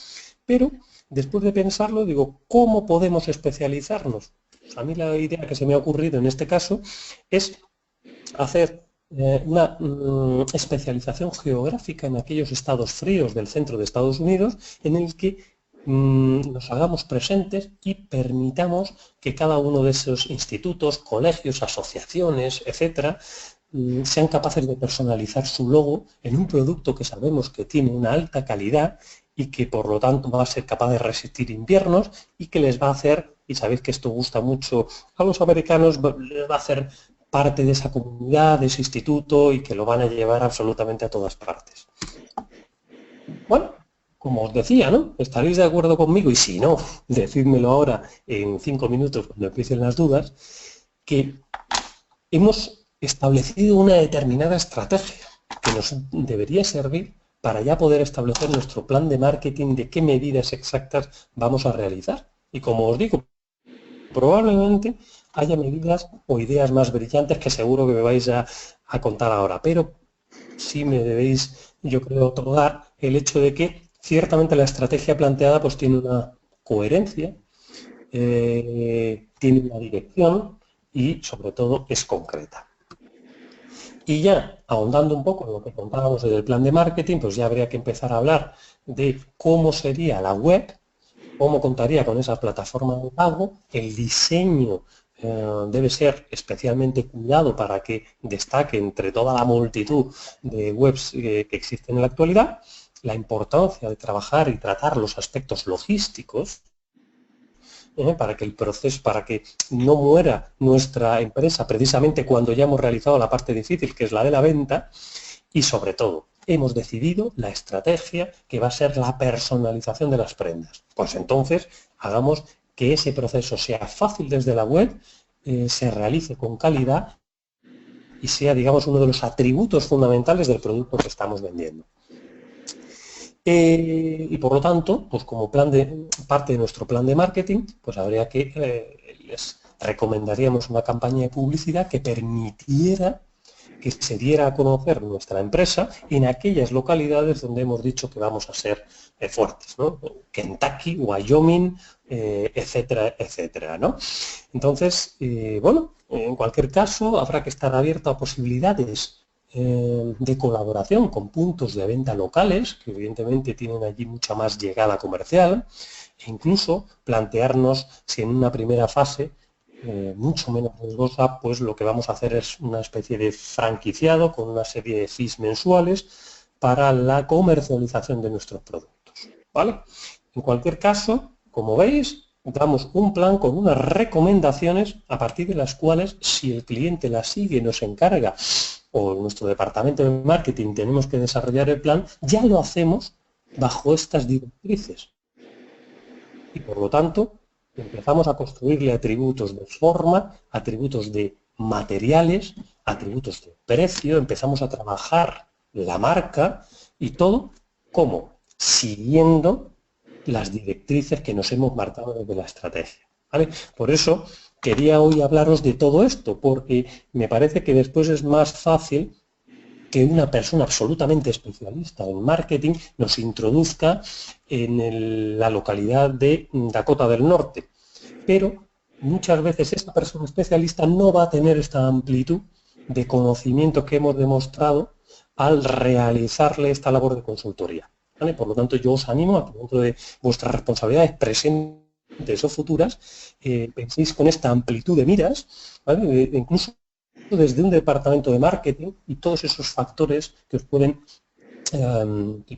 pero después de pensarlo digo, ¿cómo podemos especializarnos? A mí la idea que se me ha ocurrido en este caso es hacer una especialización geográfica en aquellos estados fríos del centro de Estados Unidos en el que nos hagamos presentes y permitamos que cada uno de esos institutos, colegios, asociaciones, etcétera, sean capaces de personalizar su logo en un producto que sabemos que tiene una alta calidad y que por lo tanto va a ser capaz de resistir inviernos y que les va a hacer, y sabéis que esto gusta mucho a los americanos, les va a hacer parte de esa comunidad, de ese instituto y que lo van a llevar absolutamente a todas partes. Bueno, como os decía, ¿no? ¿Estaréis de acuerdo conmigo? Y si no, decídmelo ahora en 5 minutos cuando empiecen las dudas, que hemos establecido una determinada estrategia que nos debería servir para ya poder establecer nuestro plan de marketing de qué medidas exactas vamos a realizar. Y como os digo, probablemente haya medidas o ideas más brillantes que seguro que me vais a contar ahora, pero sí me debéis, yo creo, otorgar el hecho de que ciertamente la estrategia planteada pues tiene una coherencia, tiene una dirección y sobre todo es concreta. Y ya, ahondando un poco en lo que contábamos del plan de marketing, pues ya habría que empezar a hablar de cómo sería la web, cómo contaría con esa plataforma de pago, el diseño debe ser especialmente cuidado para que destaque entre toda la multitud de webs que existen en la actualidad, la importancia de trabajar y tratar los aspectos logísticos, para que el proceso, para que no muera nuestra empresa precisamente cuando ya hemos realizado la parte difícil, que es la de la venta, y sobre todo, hemos decidido la estrategia que va a ser la personalización de las prendas. Pues entonces hagamos que ese proceso sea fácil desde la web, se realice con calidad y sea, digamos, uno de los atributos fundamentales del producto que estamos vendiendo. Y por lo tanto, pues como parte de nuestro plan de marketing, pues habría que, les recomendaríamos una campaña de publicidad que permitiera que se diera a conocer nuestra empresa en aquellas localidades donde hemos dicho que vamos a ser fuertes, ¿no? Kentucky, Wyoming, etcétera, etcétera, ¿no? Entonces, bueno, en cualquier caso, habrá que estar abierto a posibilidades de colaboración con puntos de venta locales, que evidentemente tienen allí mucha más llegada comercial, e incluso plantearnos si en una primera fase mucho menos riesgosa, pues lo que vamos a hacer es una especie de franquiciado con una serie de fees mensuales para la comercialización de nuestros productos, ¿vale? En cualquier caso, como veis, damos un plan con unas recomendaciones a partir de las cuales, si el cliente las sigue y nos encarga, o nuestro departamento de marketing tenemos que desarrollar el plan, ya lo hacemos bajo estas directrices. Y por lo tanto, empezamos a construirle atributos de forma, atributos de materiales, atributos de precio, empezamos a trabajar la marca y todo, ¿cómo? Siguiendo las directrices que nos hemos marcado desde la estrategia, ¿vale? Por eso quería hoy hablaros de todo esto, porque me parece que después es más fácil que una persona absolutamente especialista en marketing nos introduzca en la localidad de Dakota del Norte. Pero muchas veces esta persona especialista no va a tener esta amplitud de conocimiento que hemos demostrado al realizarle esta labor de consultoría, ¿vale? Por lo tanto, yo os animo a que dentro de vuestras responsabilidades presentes o futuras penséis con esta amplitud de miras, ¿vale? Incluso desde un departamento de marketing y todos esos factores que os pueden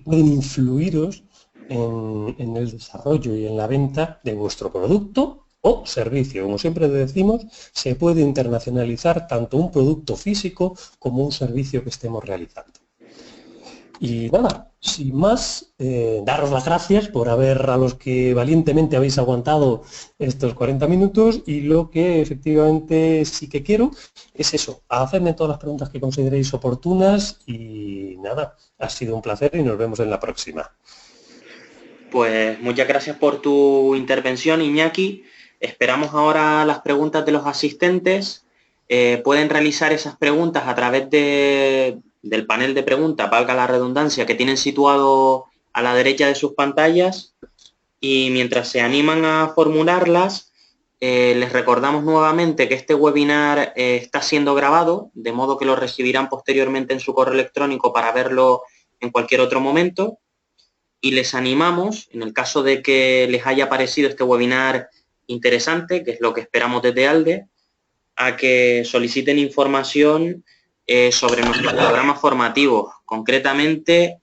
influiros en el desarrollo y en la venta de vuestro producto o servicio. Como siempre decimos, se puede internacionalizar tanto un producto físico como un servicio que estemos realizando. Y nada, sin más, daros las gracias por a los que valientemente habéis aguantado estos 40 minutos, y lo que efectivamente sí que quiero es eso, hacerme todas las preguntas que consideréis oportunas y nada, ha sido un placer y nos vemos en la próxima. Pues muchas gracias por tu intervención, Iñaki. Esperamos ahora las preguntas de los asistentes. Pueden realizar esas preguntas a través del panel de preguntas, valga la redundancia, que tienen situado a la derecha de sus pantallas, y mientras se animan a formularlas, les recordamos nuevamente que este webinar está siendo grabado, de modo que lo recibirán posteriormente en su correo electrónico para verlo en cualquier otro momento. Y les animamos, en el caso de que les haya parecido este webinar interesante, que es lo que esperamos desde ALDE, a que soliciten información sobre nuestros programas formativos, concretamente,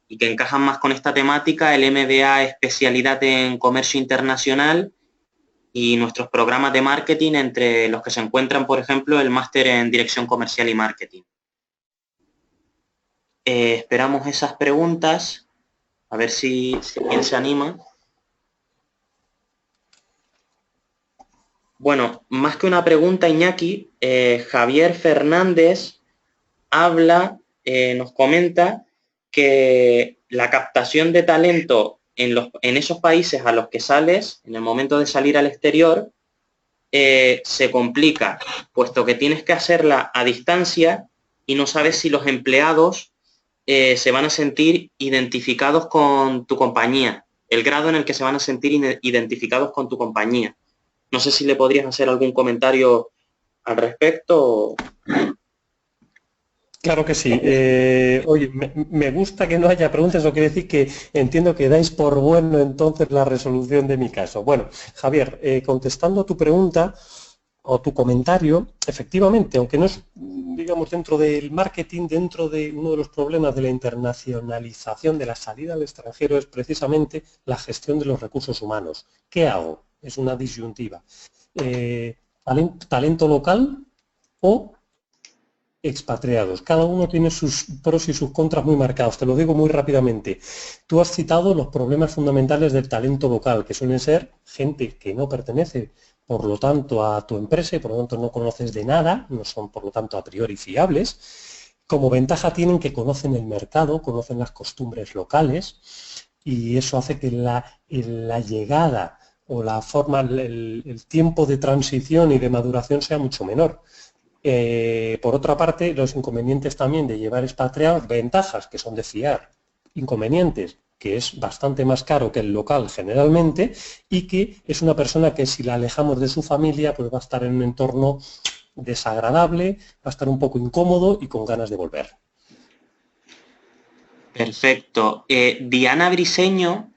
y que encajan más con esta temática, el MBA Especialidad en Comercio Internacional y nuestros programas de marketing, entre los que se encuentran, por ejemplo, el máster en Dirección Comercial y Marketing. Esperamos esas preguntas. A ver si alguien se anima. Bueno, más que una pregunta, Iñaki, Javier Fernández nos comenta que la captación de talento en esos países a los que sales, en el momento de salir al exterior, se complica, puesto que tienes que hacerla a distancia y no sabes si los empleados se van a sentir identificados con tu compañía, el grado en el que se van a sentir identificados con tu compañía. No sé si le podrías hacer algún comentario al respecto. Claro que sí. Oye, me gusta que no haya preguntas, eso quiere decir que entiendo que dais por bueno entonces la resolución de mi caso. Bueno, Javier, contestando a tu pregunta o tu comentario, efectivamente, aunque no es, digamos, dentro del marketing, dentro de uno de los problemas de la internacionalización de la salida al extranjero es precisamente la gestión de los recursos humanos. ¿Qué hago? Es una disyuntiva. Talento local o expatriados. Cada uno tiene sus pros y sus contras muy marcados. Te lo digo muy rápidamente. Tú has citado los problemas fundamentales del talento local, que suelen ser gente que no pertenece, por lo tanto, a tu empresa y por lo tanto no conoces de nada, no son por lo tanto a priori fiables. Como ventaja tienen que conocen el mercado, conocen las costumbres locales y eso hace que la llegada o la forma, el tiempo de transición y de maduración sea mucho menor. Por otra parte, los inconvenientes también de llevar expatriados, ventajas que son de fiar, inconvenientes que es bastante más caro que el local generalmente y que es una persona que si la alejamos de su familia pues va a estar en un entorno desagradable, va a estar un poco incómodo y con ganas de volver. Perfecto. Diana Briseño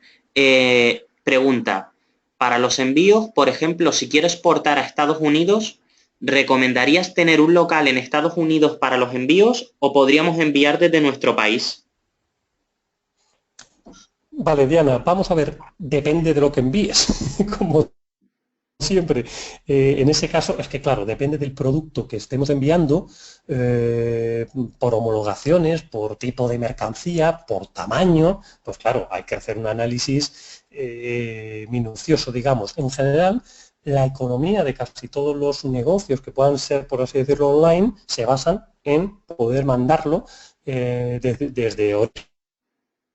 pregunta, para los envíos, por ejemplo, si quiero exportar a Estados Unidos, ¿recomendarías tener un local en Estados Unidos para los envíos o podríamos enviar desde nuestro país? Vale, Diana, vamos a ver, depende de lo que envíes, como siempre. En ese caso, es que claro, depende del producto que estemos enviando, por homologaciones, por tipo de mercancía, por tamaño, pues claro, hay que hacer un análisis minucioso, digamos. En general, la economía de casi todos los negocios que puedan ser, por así decirlo, online, se basan en poder mandarlo desde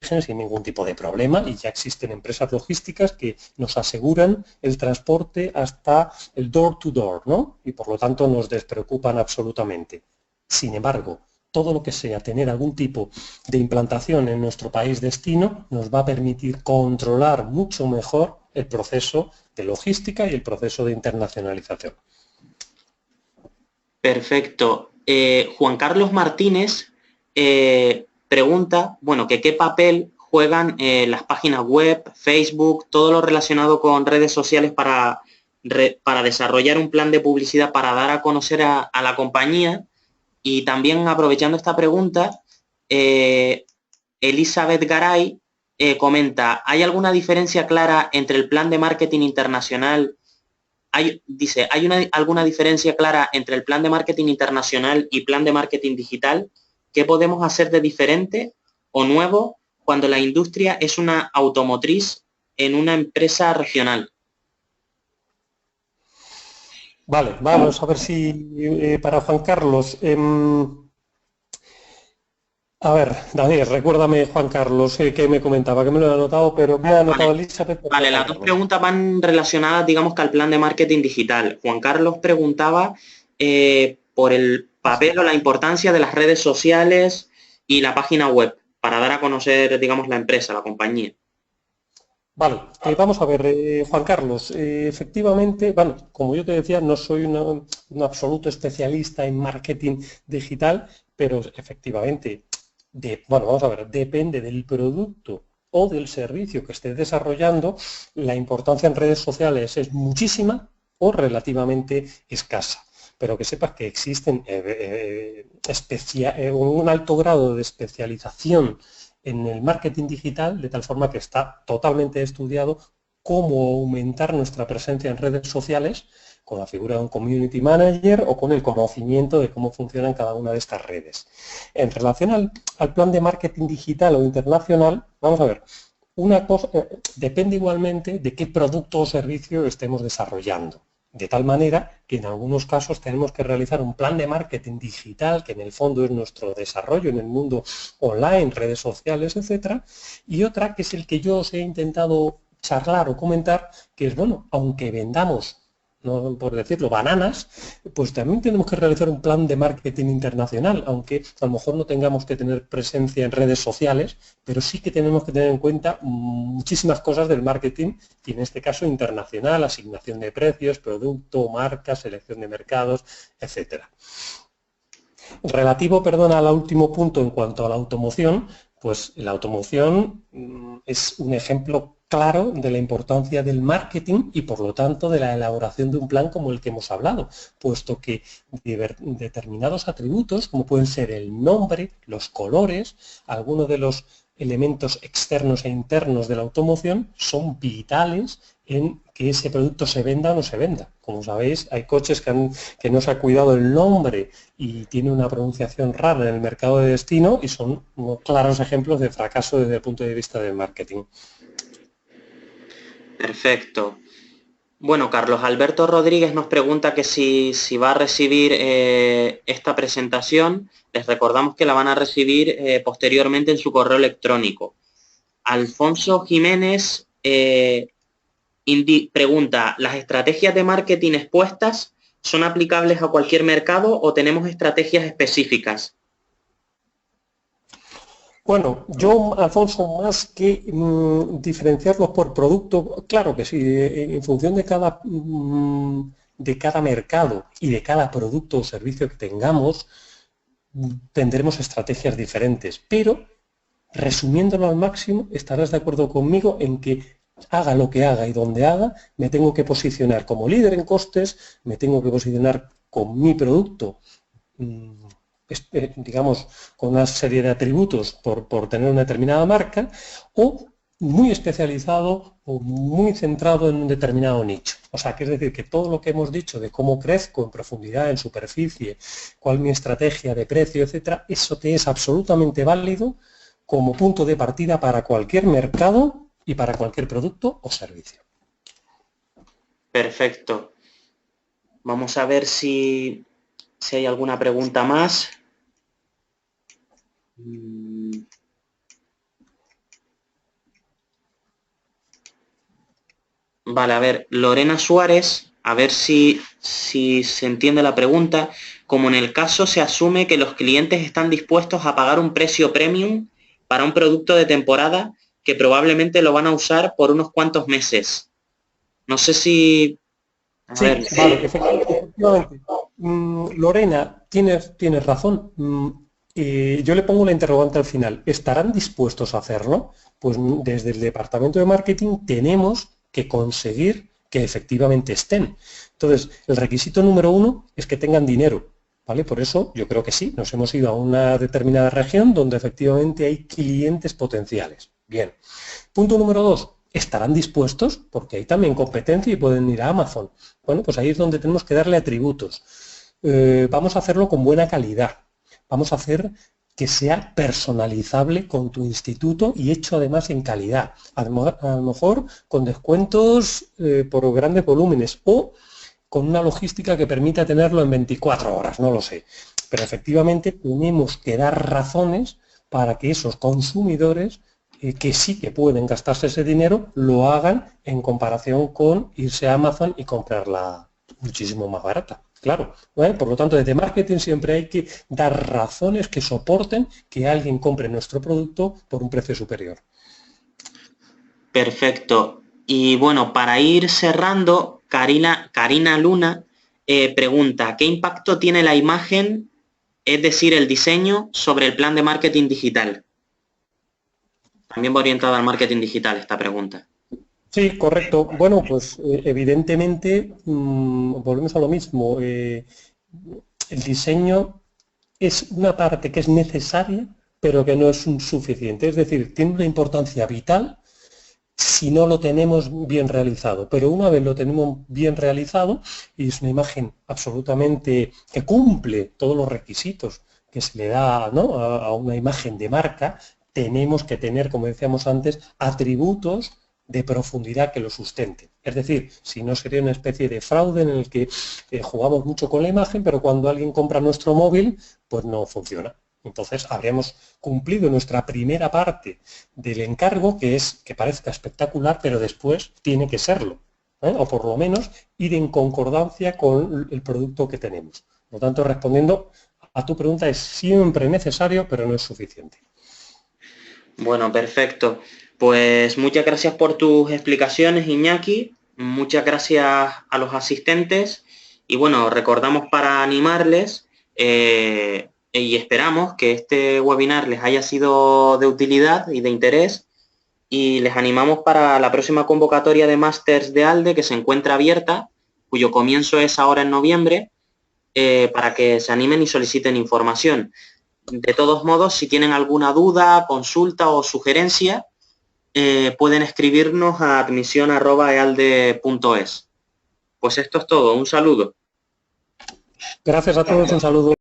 sin ningún tipo de problema y ya existen empresas logísticas que nos aseguran el transporte hasta el door to door, ¿no? Y por lo tanto nos despreocupan absolutamente. Sin embargo, todo lo que sea tener algún tipo de implantación en nuestro país destino nos va a permitir controlar mucho mejor el proceso de logística y el proceso de internacionalización. Perfecto. Juan Carlos Martínez pregunta, bueno, que qué papel juegan las páginas web, Facebook, todo lo relacionado con redes sociales para desarrollar un plan de publicidad para dar a conocer a la compañía. Y también aprovechando esta pregunta, Elizabeth Garay comenta, ¿hay alguna diferencia clara entre el plan de marketing internacional? Dice, ¿hay alguna diferencia clara entre el plan de marketing internacional y plan de marketing digital? ¿Qué podemos hacer de diferente o nuevo cuando la industria es una automotriz en una empresa regional? Vale, vamos a ver si para Juan Carlos. A ver, Daniel, recuérdame, Juan Carlos, que me comentaba, que me lo he anotado, pero me ha anotado Vale, Elizabeth. vale, las dos preguntas van relacionadas, digamos, que al plan de marketing digital. Juan Carlos preguntaba por el papel o la importancia de las redes sociales y la página web para dar a conocer, digamos, la empresa, la compañía. Vale, vamos a ver, Juan Carlos, efectivamente, bueno, como yo te decía, no soy un absoluto especialista en marketing digital, pero efectivamente, bueno, vamos a ver, depende del producto o del servicio que estés desarrollando, la importancia en redes sociales es muchísima o relativamente escasa. Pero que sepas que existen un alto grado de especialización en el marketing digital, de tal forma que está totalmente estudiado cómo aumentar nuestra presencia en redes sociales con la figura de un community manager o con el conocimiento de cómo funcionan cada una de estas redes. En relación al plan de marketing digital o internacional, vamos a ver, una cosa depende igualmente de qué producto o servicio estemos desarrollando. De tal manera que en algunos casos tenemos que realizar un plan de marketing digital, que en el fondo es nuestro desarrollo en el mundo online, redes sociales, etcétera, y otra que es el que yo os he intentado charlar o comentar, que es, bueno, aunque vendamos, no por decirlo, bananas, pues también tenemos que realizar un plan de marketing internacional, aunque a lo mejor no tengamos que tener presencia en redes sociales, pero sí que tenemos que tener en cuenta muchísimas cosas del marketing, y en este caso internacional, asignación de precios, producto, marca, selección de mercados, etcétera. Relativo, perdón, al último punto en cuanto a la automoción, pues la automoción es un ejemplo claro de la importancia del marketing y por lo tanto de la elaboración de un plan como el que hemos hablado, puesto que determinados atributos, como pueden ser el nombre, los colores, algunos de los elementos externos e internos de la automoción son vitales en que ese producto se venda o no se venda. Como sabéis, hay coches que no se ha cuidado el nombre y tiene una pronunciación rara en el mercado de destino y son unos claros ejemplos de fracaso desde el punto de vista del marketing. Perfecto. Bueno, Carlos Alberto Rodríguez nos pregunta que si va a recibir esta presentación. Les recordamos que la van a recibir posteriormente en su correo electrónico. Alfonso Jiménez pregunta, ¿las estrategias de marketing expuestas son aplicables a cualquier mercado o tenemos estrategias específicas? Bueno, yo, Alfonso, más que diferenciarlos por producto, claro que sí, en función de cada mercado y de cada producto o servicio que tengamos, tendremos estrategias diferentes, pero resumiéndolo al máximo, estarás de acuerdo conmigo en que haga lo que haga y donde haga, me tengo que posicionar como líder en costes, me tengo que posicionar con mi producto, digamos, con una serie de atributos por tener una determinada marca, o muy especializado o muy centrado en un determinado nicho. O sea, que es decir, que todo lo que hemos dicho de cómo crezco en profundidad, en superficie, cuál es mi estrategia de precio, etcétera, eso te es absolutamente válido como punto de partida para cualquier mercado y para cualquier producto o servicio. Perfecto. Vamos a ver si hay alguna pregunta más. Vale, a ver, Lorena Suárez, a ver si se entiende la pregunta. Como en el caso se asume que los clientes están dispuestos a pagar un precio premium para un producto de temporada que probablemente lo van a usar por unos cuantos meses. No sé si... Vale, efectivamente. Lorena, tienes razón. Yo le pongo la interrogante al final. ¿Estarán dispuestos a hacerlo? Pues desde el departamento de marketing tenemos que conseguir que efectivamente estén. Entonces, el requisito número 1 es que tengan dinero, ¿vale? Por eso yo creo que sí, nos hemos ido a una determinada región donde efectivamente hay clientes potenciales. Bien. Punto número 2, ¿estarán dispuestos? Porque hay también competencia y pueden ir a Amazon. Bueno, pues ahí es donde tenemos que darle atributos. Vamos a hacerlo con buena calidad. Vamos a hacer que sea personalizable con tu instituto y hecho además en calidad. A lo mejor con descuentos por grandes volúmenes o con una logística que permita tenerlo en 24 horas, no lo sé. Pero efectivamente tenemos que dar razones para que esos consumidores que sí que pueden gastarse ese dinero, lo hagan en comparación con irse a Amazon y comprarla muchísimo más barata. Claro, ¿vale? Por lo tanto, desde marketing siempre hay que dar razones que soporten que alguien compre nuestro producto por un precio superior. Perfecto. Y bueno, para ir cerrando, Karina Luna pregunta, ¿qué impacto tiene la imagen, es decir, el diseño, sobre el plan de marketing digital? También va orientada al marketing digital esta pregunta. Sí, correcto. Bueno, pues evidentemente volvemos a lo mismo. El diseño es una parte que es necesaria, pero que no es suficiente. Es decir, tiene una importancia vital si no lo tenemos bien realizado. Pero una vez lo tenemos bien realizado, y es una imagen absolutamente que cumple todos los requisitos que se le da, ¿no?, a una imagen de marca, tenemos que tener, como decíamos antes, atributos de profundidad que lo sustenten. Es decir, si no sería una especie de fraude en el que jugamos mucho con la imagen, pero cuando alguien compra nuestro móvil, pues no funciona. Entonces habríamos cumplido nuestra primera parte del encargo, que es que parezca espectacular, pero después tiene que serlo, o por lo menos ir en concordancia con el producto que tenemos. Por lo tanto, respondiendo a tu pregunta, es siempre necesario, pero no es suficiente. Bueno, perfecto. Pues muchas gracias por tus explicaciones, Iñaki. Muchas gracias a los asistentes. Y bueno, recordamos para animarles y esperamos que este webinar les haya sido de utilidad y de interés. Y les animamos para la próxima convocatoria de másters de ALDE, que se encuentra abierta, cuyo comienzo es ahora en noviembre, para que se animen y soliciten información. De todos modos, si tienen alguna duda, consulta o sugerencia, pueden escribirnos a admisión@ealde.es. Pues esto es todo. Un saludo. Gracias a todos, un saludo.